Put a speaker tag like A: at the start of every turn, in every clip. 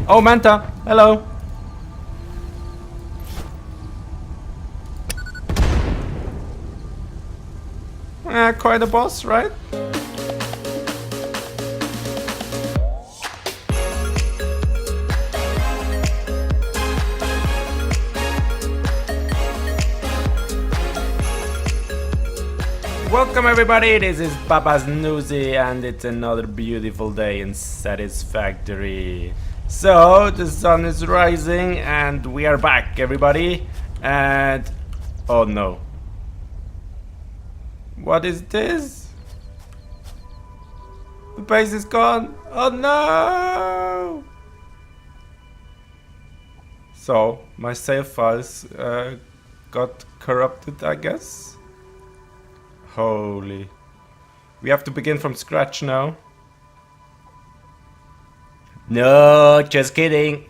A: Oh, Manta, hello. Quite a boss, right? Welcome everybody, this is Papa's Snusi and it's another beautiful day in Satisfactory. So, the sun is rising and we are back everybody, and oh no. What is this? The base is gone. Oh no! So, my save files got corrupted, I guess. Holy. We have to begin from scratch now. No, just kidding.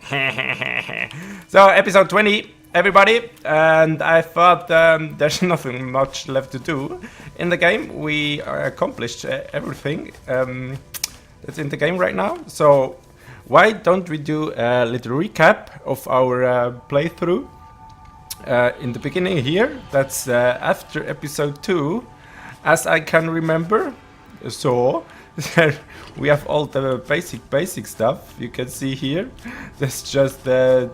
A: So, episode 20, everybody. And I thought there's nothing much left to do in the game. We accomplished everything that's in the game right now. So, why don't we do a little recap of our playthrough in the beginning here. That's after episode 2. As I can remember, so we have all the basic stuff you can see here. There's just 2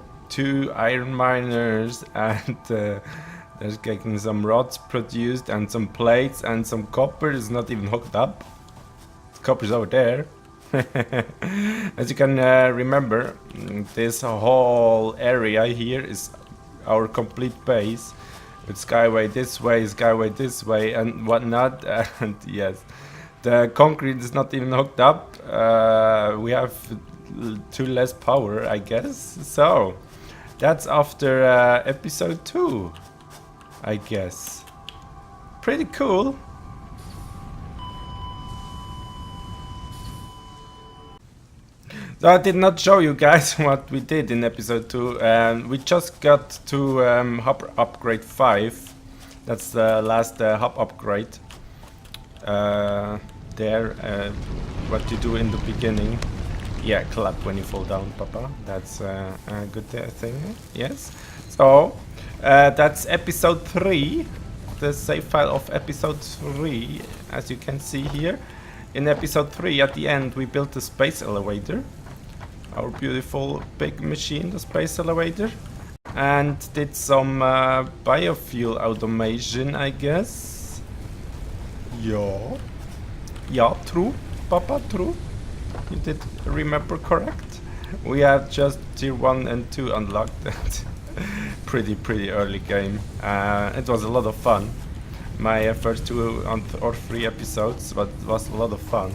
A: iron miners and there's getting some rods produced and some plates and some copper is not even hooked up. The copper's over there. As you can remember, this whole area here is our complete base. With skyway this way, skyway this way, and whatnot. And yes, the concrete is not even hooked up. We have 2 less power, I guess. So that's after episode 2, I guess. Pretty cool. So I did not show you guys what we did in episode 2. We just got to hub upgrade 5. That's the last hub upgrade. What you do in the beginning. Yeah, clap when you fall down, Papa. That's a good thing. Yes. So that's episode 3. The save file of episode 3, as you can see here. In episode 3, at the end, we built a space elevator. Our beautiful big machine, the space elevator, and did some biofuel automation, I guess. Yeah, true, Papa, true. You did remember correct. We have just tier 1 and 2 unlocked. pretty early game. It was a lot of fun. My first 2 or 3 episodes, but it was a lot of fun.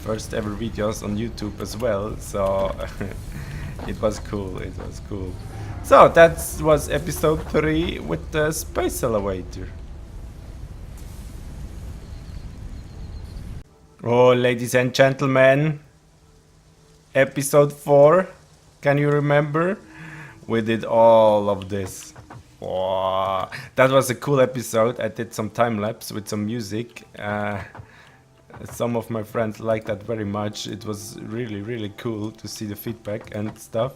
A: First ever videos on YouTube as well, so it was cool. So that was episode 3 with the space elevator. Oh, ladies and gentlemen, episode 4, can you remember? We did all of this. Wow, that was a cool episode. I did some time lapse with some music. Some of my friends liked that very much. It was really cool to see the feedback and stuff.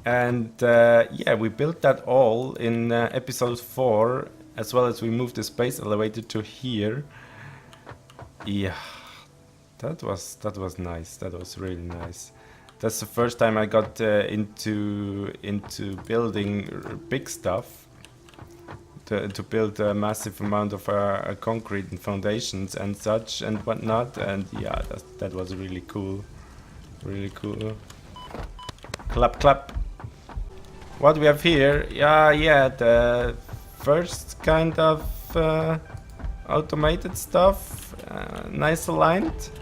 A: And yeah, we built that all in episode 4, as well as we moved the space elevator to here. Yeah, that was nice. That was really nice. That's the first time I got into building big stuff. To build a massive amount of concrete and foundations and such and whatnot, and yeah, that was really cool. Clap. What we have here, yeah, the first kind of automated stuff, nice aligned.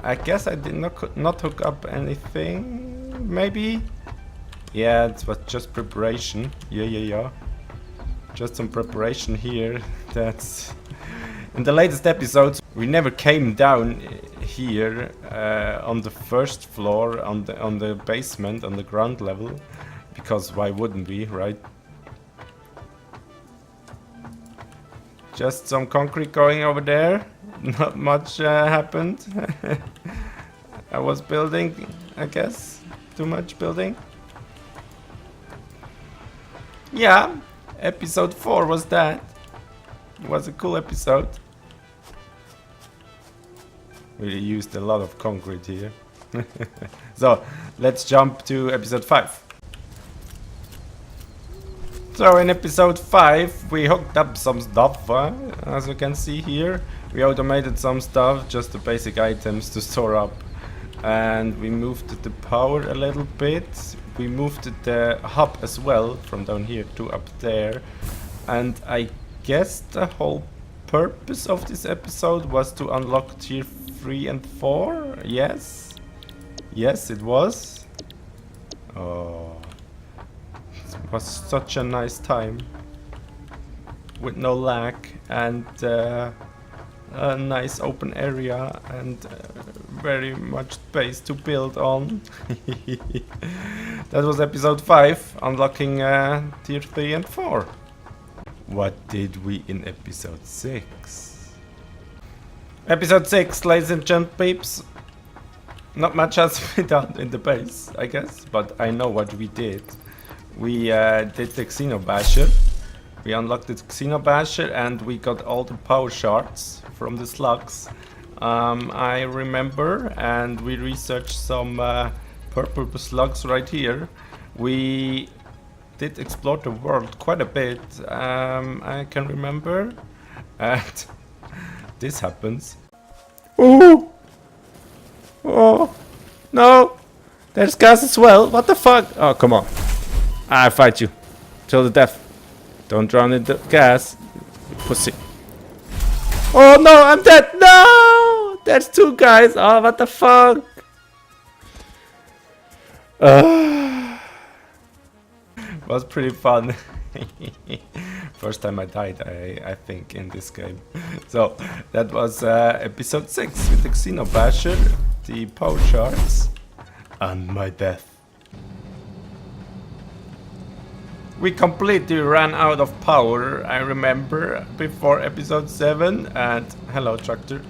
A: I guess I did not hook up anything, maybe. Yeah, it was just preparation. Yeah. Just some preparation here. That's in the latest episodes. We never came down here on the first floor, on the basement, on the ground level, because why wouldn't we, right? Just some concrete going over there. Not much happened. I was building, I guess. Too much building? Yeah, episode 4 was that. It was a cool episode. We used a lot of concrete here. So, let's jump to episode 5. So in episode 5 we hooked up some stuff, as you can see here. We automated some stuff, just the basic items to store up. And we moved the power a little bit. We moved the hub as well from down here to up there. And I guess the whole purpose of this episode was to unlock tier 3 and 4. Yes? Yes, it was. Oh, it was such a nice time. With no lag and a nice open area and very much space to build on. That was episode 5, unlocking tier 3 and 4. What did we in episode 6? Episode 6, ladies and gent peeps. Not much has been done in the base, I guess, but I know what we did. We did the xeno-basher. We unlocked the xeno-basher and we got all the power shards from the slugs. I remember, and we researched some purple slugs right here. We did explore the world quite a bit. I can remember, and this happens. Ooh! Oh no! There's gas as well. What the fuck? Oh, come on! I fight you till the death. Don't drown in the gas, you pussy. Oh no, I'm dead! No! There's 2 guys! Oh, what the fuck? Was pretty fun. First time I died, I think, in this game. So, that was episode 6 with the xeno-basher, the power shards, and my death. We completely ran out of power, I remember, before episode 7, and hello tractor,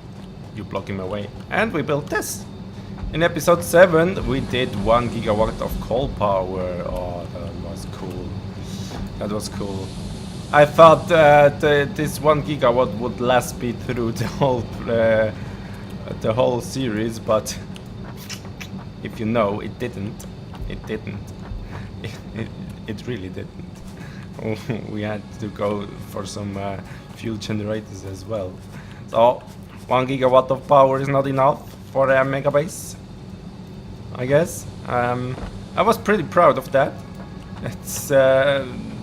A: you blocking my way. And we built this. In episode 7 we did 1 gigawatt of coal power. Oh, that was cool. That was cool. I thought this 1 gigawatt would last me through the whole series, but if you know, it didn't. It didn't. It really didn't. We had to go for some fuel generators as well. So 1 gigawatt of power is not enough for a mega base, I guess. I was pretty proud of that. It's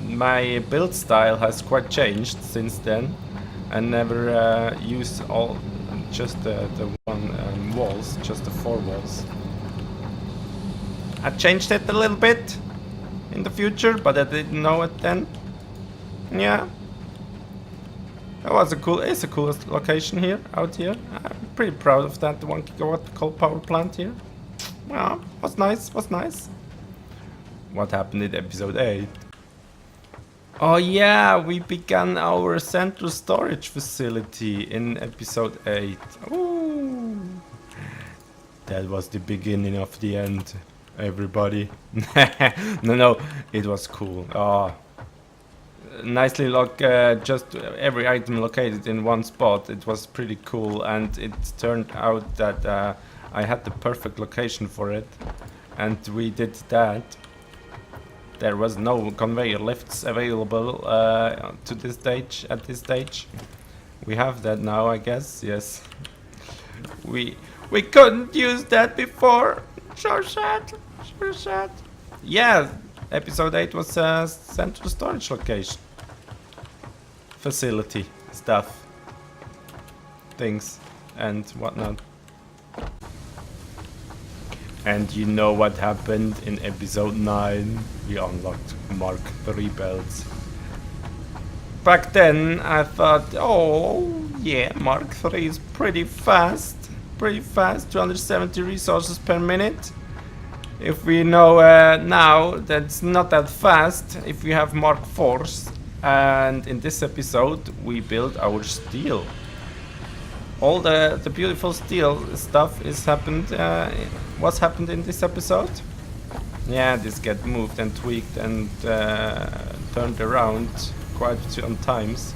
A: my build style has quite changed since then. I never use just the one walls, just the 4 walls. I changed it a little bit in the future, but I didn't know it then. Yeah, that was it's a cool location here, out here. I'm pretty proud of that 1 gigawatt coal power plant here. Well, was nice, was nice. What happened in episode 8? Oh yeah, we began our central storage facility in episode 8. Ooh. That was the beginning of the end, everybody. No, it was cool. Oh, nicely just every item located in one spot. It was pretty cool, and it turned out that I had the perfect location for it, and we did that. There was no conveyor lifts available to this stage. At this stage, we have that now, I guess. Yes, we couldn't use that before. Sure sad. Sure sad. Yeah, episode 8 was a central storage location, facility, stuff, things, and whatnot. And you know what happened in episode 9? We unlocked Mark III belts. Back then I thought, oh yeah, Mark III is pretty fast, 270 resources per minute. If we know now that's not that fast if we have Mark IVs. And in this episode we build our steel. All the beautiful steel stuff is happened. What's happened in this episode? Yeah, this get moved and tweaked and turned around quite some times.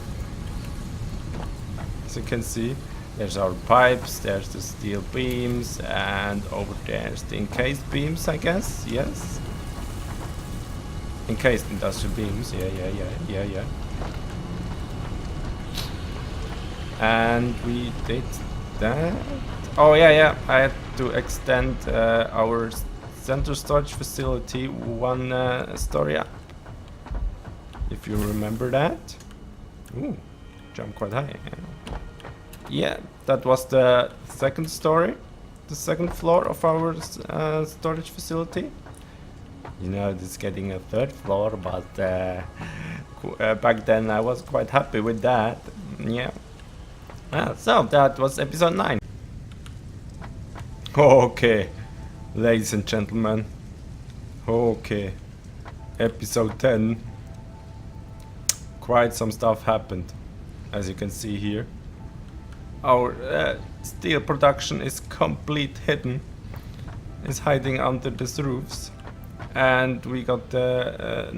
A: As you can see, there's our pipes, there's the steel beams, and over there's the encased beams, I guess. Yes, encased industrial beams. Yeah. And we did that. Oh yeah. I had to extend our center storage facility one story up. If you remember that. Ooh, jump quite high. Yeah, that was the second story, the second floor of our storage facility. You know, it's getting a third floor, but back then I was quite happy with that. Yeah. So that was episode 9. Okay, ladies and gentlemen. Okay, episode 10. Quite some stuff happened, as you can see here. Our steel production is complete hidden. It's hiding under these roofs. And we got the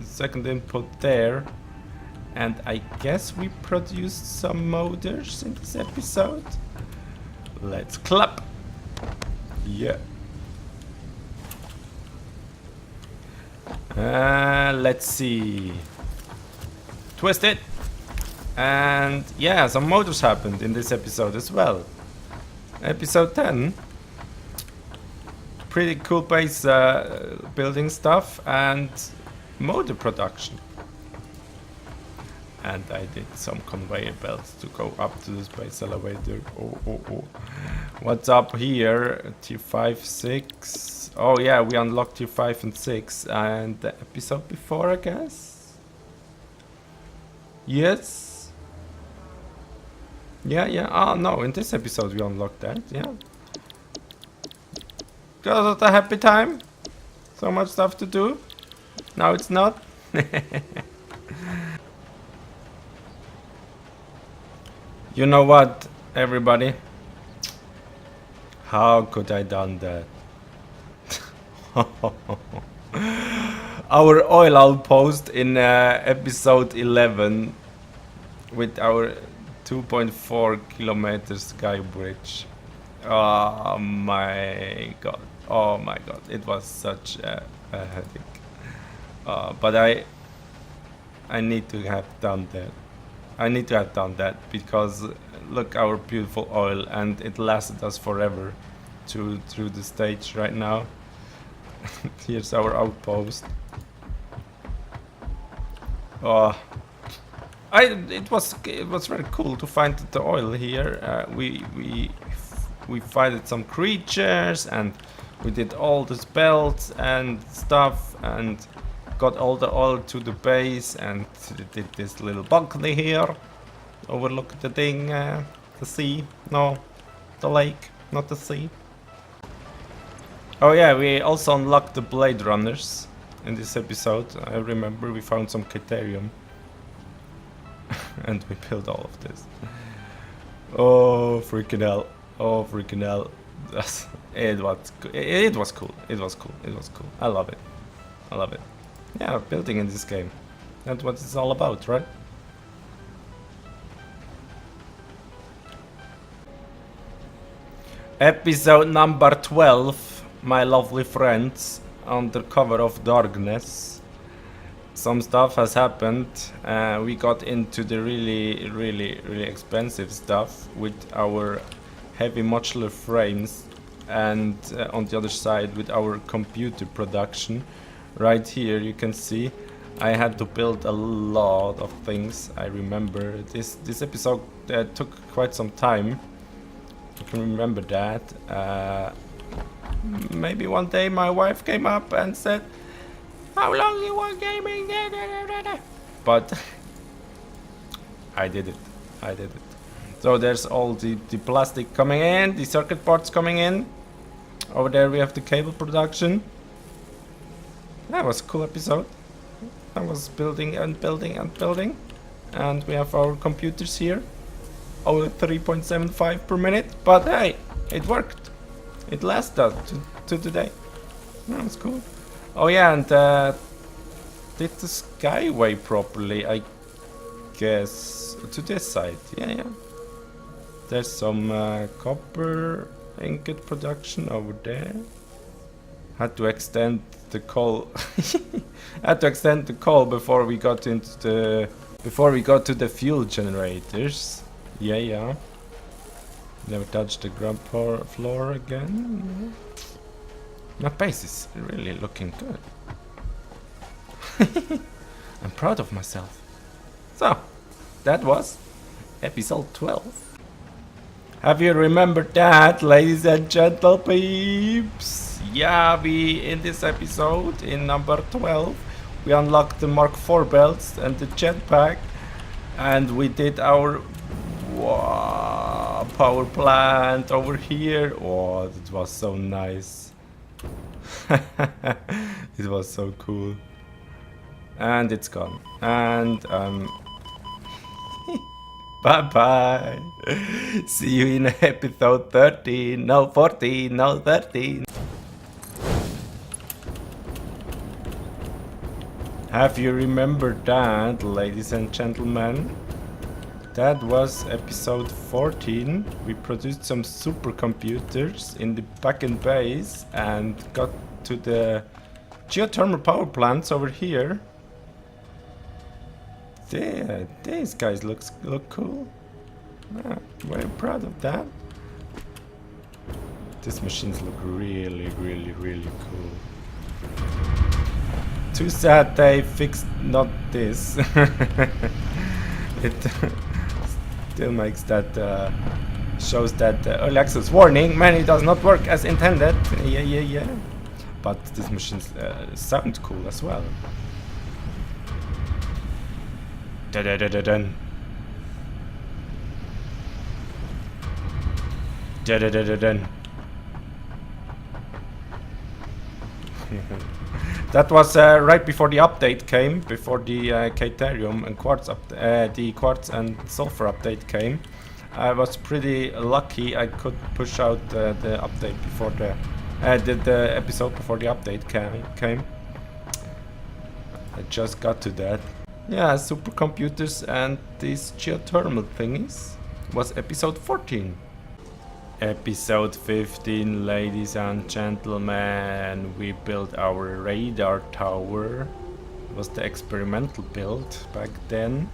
A: second input there. And I guess we produced some motors in this episode. Let's clap. Yeah. Let's see. Twist it. And yeah, some motors happened in this episode as well. Episode 10. Pretty cool base building stuff and motor production. And I did some conveyor belts to go up to the space elevator. Oh. What's up here? Tier 5, 6. Oh yeah, we unlocked tier 5 and 6. And the episode before, I guess? Yes. Yeah. Oh no, in this episode we unlocked that, yeah. Got a happy time. So much stuff to do. Now it's not. You know what, everybody? How could I done that? Our oil outpost in episode 11 with our 2.4 kilometer sky bridge. Oh my god. It was such a headache. But I need to have done that. I need to have done that because look, our beautiful oil, and it lasted us forever through the stage right now. Here's our outpost. It was very cool to find the oil here. We fighted some creatures and we did all the belts and stuff and got all the oil to the base and did this little balcony here. Overlook the thing, the sea. No, the lake, not the sea. Oh yeah, we also unlocked the Blade Runners in this episode. I remember we found some Caterium. And we built all of this. Oh freaking hell. Oh freaking hell. It was cool. I love it. Yeah, building in this game. That's what it's all about, right? Episode number 12, my lovely friends, under cover of darkness. Some stuff has happened. We got into the really expensive stuff with our heavy modular frames, and on the other side with our computer production. Right here you can see I had to build a lot of things. I remember this episode took quite some time. I can remember that. Maybe one day my wife came up and said, "How long you want gaming?" But I did it. So there's all the plastic coming in, the circuit boards coming in. Over there we have the cable production. That was a cool episode. I was building. And we have our computers here. Only 3.75 per minute. But hey, it worked. It lasted to today. That was cool. Oh yeah, and did the skyway properly, I guess. To this side, yeah. There's some copper ingot production over there. Had to extend the coal. Had to extend the coal before we got into to the fuel generators. Yeah. Never touched the ground floor again. My base is really looking good. I'm proud of myself. So, that was episode 12. Have you remembered that, ladies and gentle peeps? Yeah, in this episode, in number 12, we unlocked the Mark IV belts and the jetpack, and we did our power plant over here. Oh, it was so nice. It was so cool. And it's gone. And bye bye. See you in episode 13. No, 14. No, 13. Have you remembered that, ladies and gentlemen? That was episode 14. We produced some supercomputers in the backend base and got to the geothermal power plants over here. Yeah, these guys look cool. Yeah, very proud of that. These machines look really cool. Too sad they fixed not this. It still makes that shows that early access warning. Man, it does not work as intended. Yeah. But these machines sound cool as well. Da-da-da-da-dun. Da-da-da-da-dun. That was right before the update came, before the Caterium and Quartz the Quartz and Sulfur update came. I was pretty lucky I could push out the update before the episode before the update came. I just got to that. Yeah, supercomputers and these geothermal thingies was episode 14. Episode 15, ladies and gentlemen, we built our radar tower. It was the experimental build back then.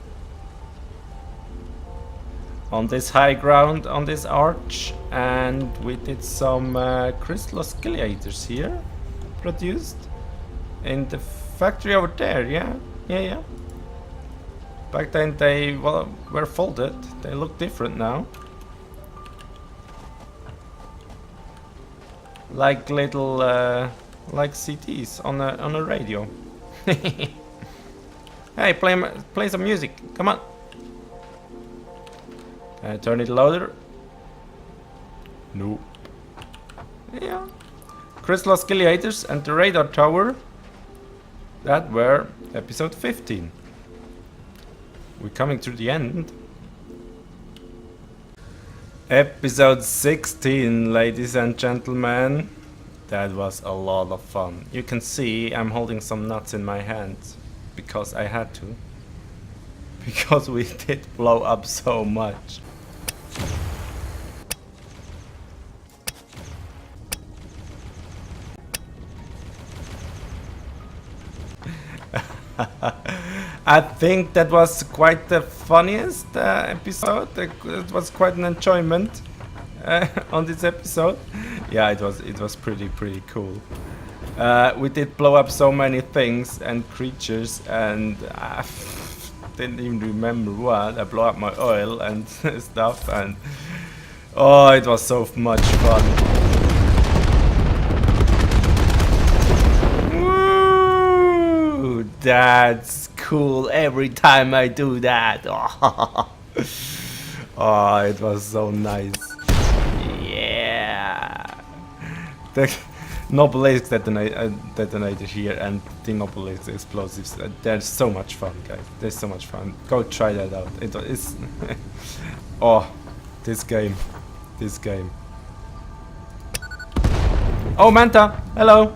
A: On this high ground, on this arch, and we did some crystal oscillators here, produced in the factory over there, yeah. Back then they were folded, they look different now. Like little like CDs on a radio. Hey, play some music. Come on. Can I turn it louder? No. Yeah. Crystal oscillators and the radar tower. That were episode 15. We're coming to the end. Episode 16, ladies and gentlemen. That was a lot of fun. You can see I'm holding some nuts in my hands because I had to. Because we did blow up so much. I think that was quite the funniest episode. It was quite an enjoyment on this episode. Yeah, it was pretty cool. We did blow up so many things and creatures, and I didn't even remember what. I blew up my oil and stuff, and oh, it was so much fun. Woo! That's cool every time I do that. Oh, it was so nice. Yeah. The Nobelisk detonator here and the Nobelisk explosives. They're so much fun, guys. They're so much fun. Go try that out. It is. Oh, this game. Oh, Manta. Hello.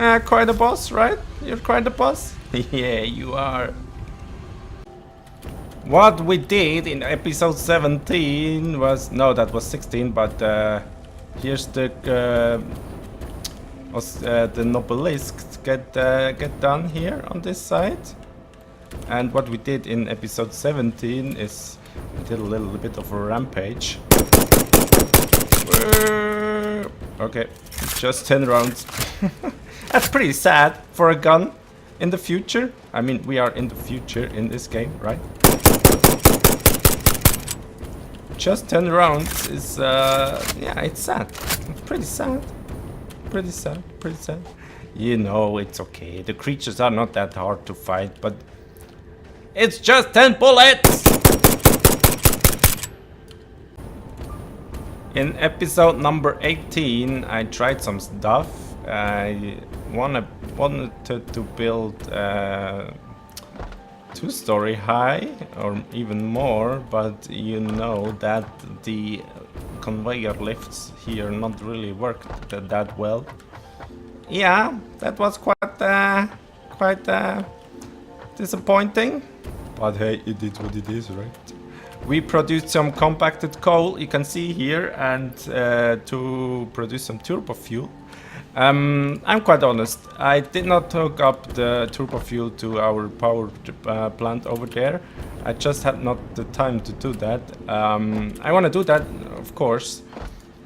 A: Quite a boss, right? You're quite a boss? Yeah, you are. What we did in episode 17 was... No, that was 16, but here's the nobelisks get done here on this side. And what we did in episode 17 is we did a little bit of a rampage. Okay, just 10 rounds. That's pretty sad for a gun in the future. I mean, we are in the future in this game, right? Just 10 rounds is, yeah, it's sad. It's pretty sad. Pretty sad, pretty sad. You know, it's okay. The creatures are not that hard to fight, but it's just 10 bullets! In episode number 18, I tried some stuff. I wanted to build 2-story high or even more, but you know that the conveyor lifts here not really worked that well. Yeah, that was quite disappointing, but hey, it is what it is, right? We produced some compacted coal, you can see here, and to produce some turbo fuel. I'm quite honest, I did not hook up the turbo fuel to our power plant over there. I just had not the time to do that. I want to do that, of course,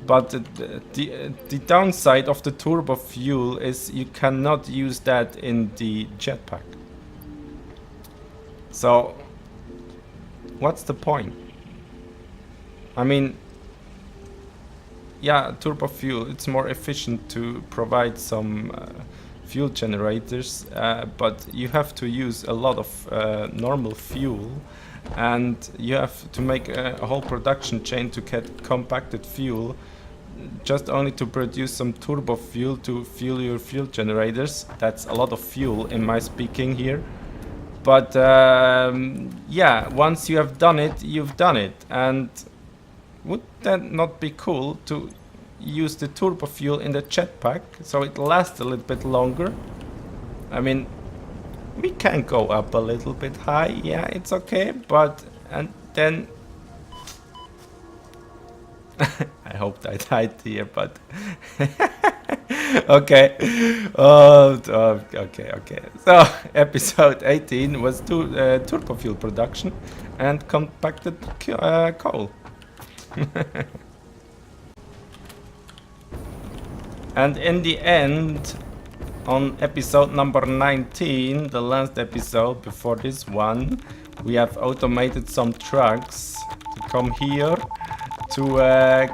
A: but the downside of the turbo fuel is you cannot use that in the jetpack. So what's the point? I mean, yeah, turbo fuel, it's more efficient to provide some fuel generators, but you have to use a lot of normal fuel, and you have to make a whole production chain to get compacted fuel just only to produce some turbo fuel to fuel your fuel generators. That's a lot of fuel in my speaking here. But yeah, once you have done it, you've done it. And would that not be cool to use the turbo fuel in the jetpack so it lasts a little bit longer? I mean, we can go up a little bit high, yeah, it's okay, but and then I hoped I died here, but okay. Okay. So episode 18 was turbo fuel production and compacted coal. And in the end, on episode number 19, the last episode before this one, we have automated some trucks to come here to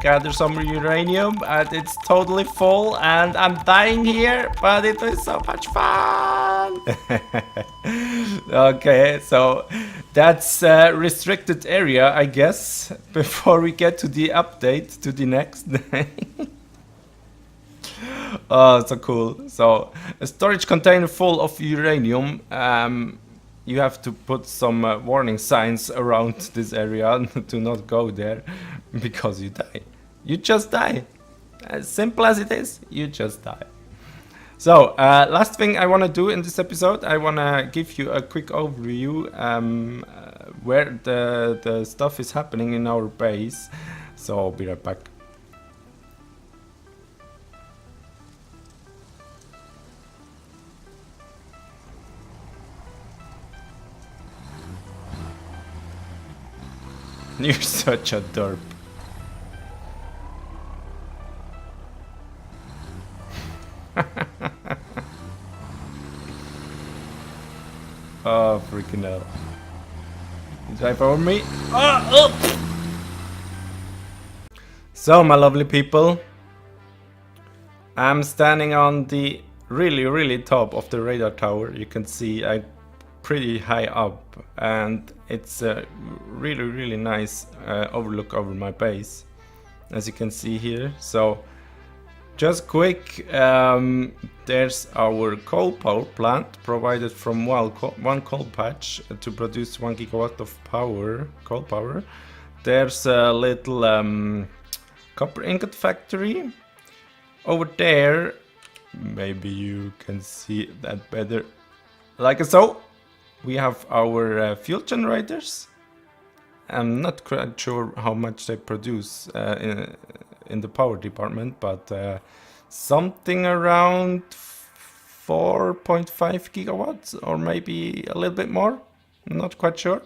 A: gather some uranium, and it's totally full and I'm dying here, but it was so much fun. Okay, so that's a restricted area, I guess, before we get to the update to the next day. Oh, so cool. So a storage container full of uranium. You have to put some warning signs around this area to not go there, because you die. You just die. As simple as it is, you just die. So, last thing I want to do in this episode, I want to give you a quick overview where the stuff is happening in our base. So I'll be right back. You're such a derp. Oh, freaking hell. You drive over me? Oh! So, my lovely people, I'm standing on the really top of the radar tower. You can see I'm pretty high up, and it's a really nice overlook over my base, as you can see here. So just quick, there's our coal power plant provided from one coal patch to produce 1 gigawatt of coal power. There's a little copper ingot factory. Over there Maybe you can see that better. Like so, we have our fuel generators. I'm not quite sure how much they produce in the power department, but something around 4.5 gigawatts, or maybe a little bit more. I'm not quite sure.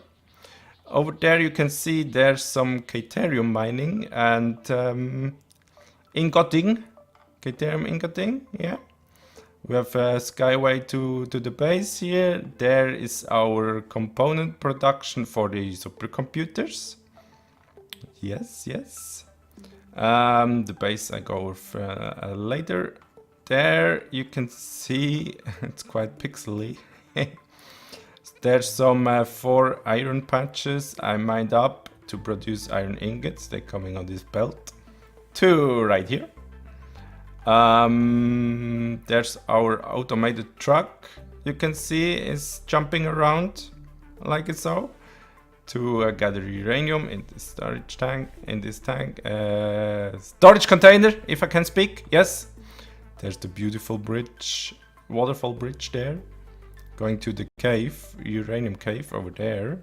A: Over there you can see there's some Caterium mining and ingoting. Caterium ingoting, yeah. We have a skyway to the base here. There is our component production for the supercomputers. Yes, yes. The base I go with later. There you can see, it's quite pixely. There's some 4 iron patches I mined up to produce iron ingots. They're coming on this belt. 2 right here. There's our automated truck. You can see is jumping around like so to gather uranium in the storage tank. In this tank, storage container, if I can speak. Yes. There's the beautiful bridge, waterfall bridge there, going to the cave, uranium cave over there.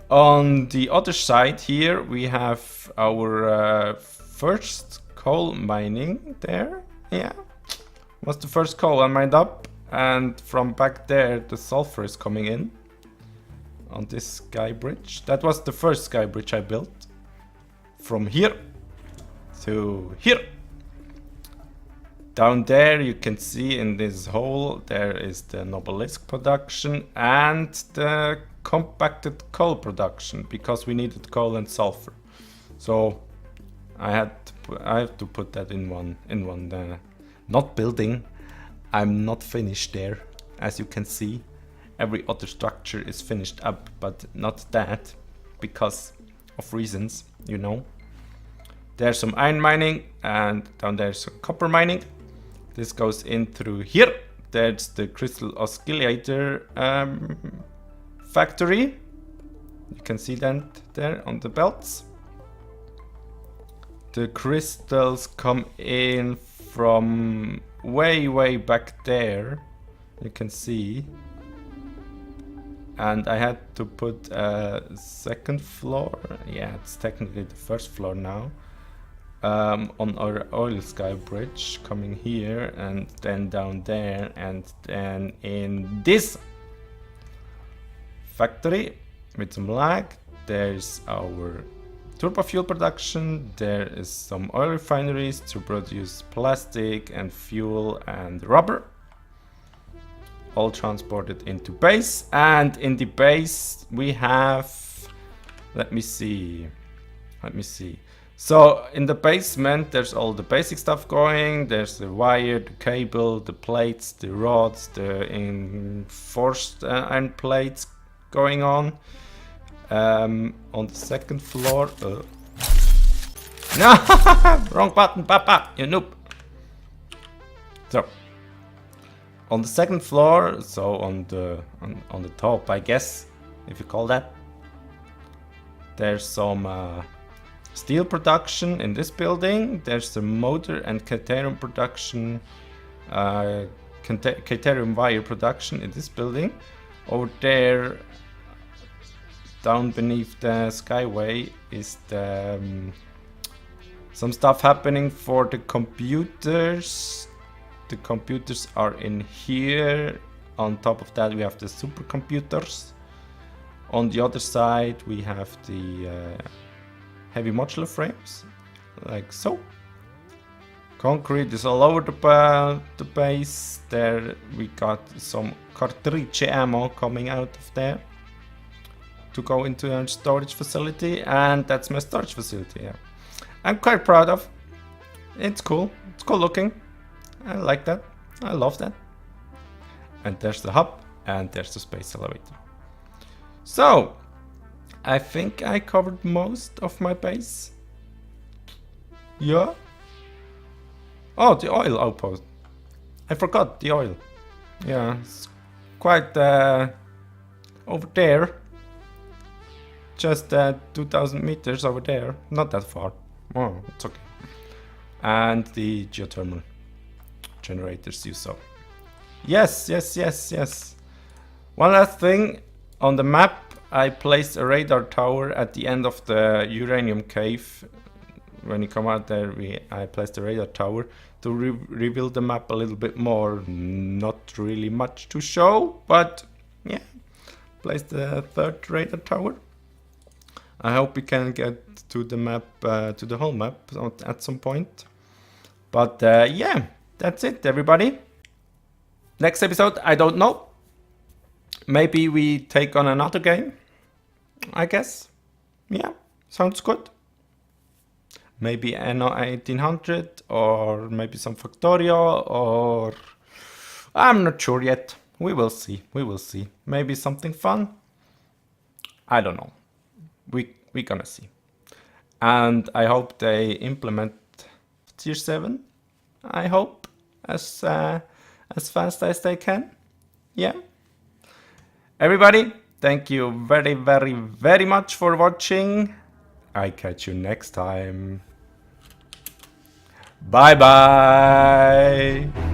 A: On the other side here, we have our first coal mining there. Yeah, was the first coal I mined up, and from back there the sulfur is coming in on this sky bridge. That was the first sky bridge I built, from here to here. Down there you can see in this hole there is the Nobelisk production and the compacted coal production, because we needed coal and sulfur. So I have to put that in one not building. I'm not finished there, as you can see. Every other structure is finished up, but not that, because of reasons, you know. There's some iron mining, and down there's some copper mining. This goes in through here. There's the crystal oscillator factory. You can see that there on the belts. The crystals come in from way back there. You can see. And I had to put a second floor. Yeah, it's technically the first floor now. On our oil sky bridge, coming here and then down there, and then in this factory with some lag. There's our turbo fuel production. There is some oil refineries to produce plastic and fuel and rubber, all transported into base. And in the base we have, let me see. So in the basement there's all the basic stuff going. There's the wire, the cable, the plates, the rods, the enforced iron plates going on. On the second floor, no, wrong button, papa, you noob. So on the second floor, so on the top, I guess, if you call that, there's some steel production in this building. There's the motor and Caterium production, Caterium wire production in this building. Over there, down beneath the skyway, is the some stuff happening for the computers. The computers are in here. On top of that we have the supercomputers. On the other side we have the heavy modular frames, like so. Concrete is all over the base. There we got some cartridge ammo coming out of there to go into our storage facility, and that's my storage facility. Yeah, I'm quite proud of. It's cool. It's cool looking. I like that. I love that. And there's the hub, and there's the space elevator. So I think I covered most of my base. Yeah. Oh, the oil outpost. I forgot the oil. Yeah, it's quite over there. Just 2,000 meters over there. Not that far. Oh, it's okay. And the geothermal. generators you saw. Yes. One last thing. On the map, I placed a radar tower at the end of the uranium cave. When you come out there, I placed a radar tower to rebuild the map a little bit more. Not really much to show, but yeah, placed the third radar tower. I hope we can get to the map, to the whole map at some point. But yeah, that's it, everybody. Next episode, I don't know. Maybe we take on another game, I guess. Yeah, sounds good. Maybe Anno 1800 or maybe some Factorio or... I'm not sure yet. We will see. Maybe something fun. I don't know. We're gonna see. And I hope they implement Tier 7. I hope as fast as they can. Yeah. Everybody, thank you very much for watching. I catch you next time. Bye bye.